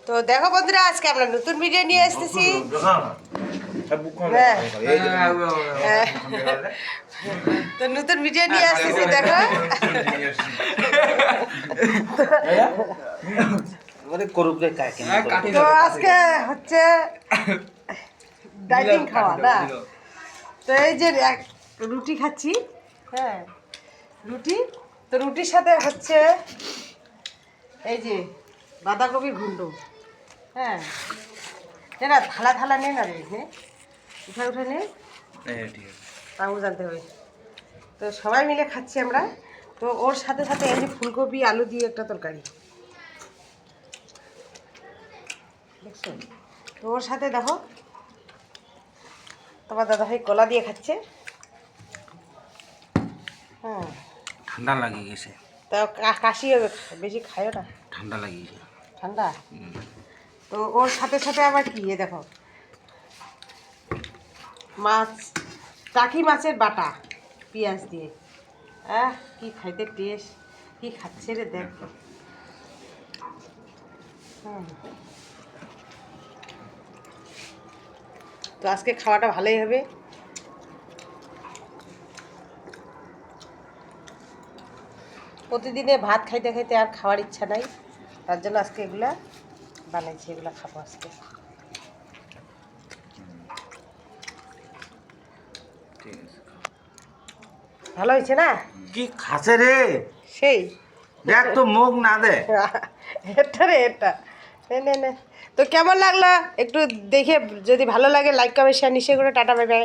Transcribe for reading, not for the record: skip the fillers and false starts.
তো দেখো বন্ধুরা, আজকে আমরা নতুন ভিডিও নিয়ে এসেছি। তো নতুন ভিডিও নিয়ে আসতেছি, দেখো। তো আজকে হচ্ছে ডাইটিং খাওয়া না। তো এই যে রুটি খাচ্ছি, হ্যাঁ রুটি। তো রুটির সাথে হচ্ছে এই যে বাঁধাকপির ঘুন্ড, হ্যাঁ না থালা থালা নে না রে, উঠা উঠা নে, তাও জানতে হবে। তো সবাই মিলে খাচ্ছি আমরা। তো ওর সাথে সাথে এই যে ফুলকপি আলু দিয়ে একটা তরকারি দেখছো। তো ওর সাথে দেখো তোমার দাদা ভাই কলা দিয়ে খাচ্ছে। হ্যাঁ ঠান্ডা লাগিয়ে গেছে, তা কাশি হবে, বেশি খায়ও না, ঠান্ডা লাগিয়ে গেছে ঠান্ডা। তো ওর সাথে সাথে আবার কি এ দেখো মাছ, টাকি মাছের বাটা পেঁয়াজ দিয়ে, কি খাইতে টেস্ট, কি খাচ্ছে রে দেখ। তো আজকে খাওয়াটা ভালোই হবে। প্রতিদিনে ভাত খাইতে খাইতে আর খাওয়ার ইচ্ছা নাই, তার জন্য আজকে এগুলা বানাইছি, এগুলা খাবো আজকে। ভালো হয়েছে না? কি খাচ্ছে রে, সেই দেখ তো মুখ না দে। এটা রে এটা, নে নে। তো কেমন লাগলো একটু দেখে, যদি ভালো লাগে লাইক কমেন্ট শেয়ার নিশ্চয়ই করে। Tata bye bye.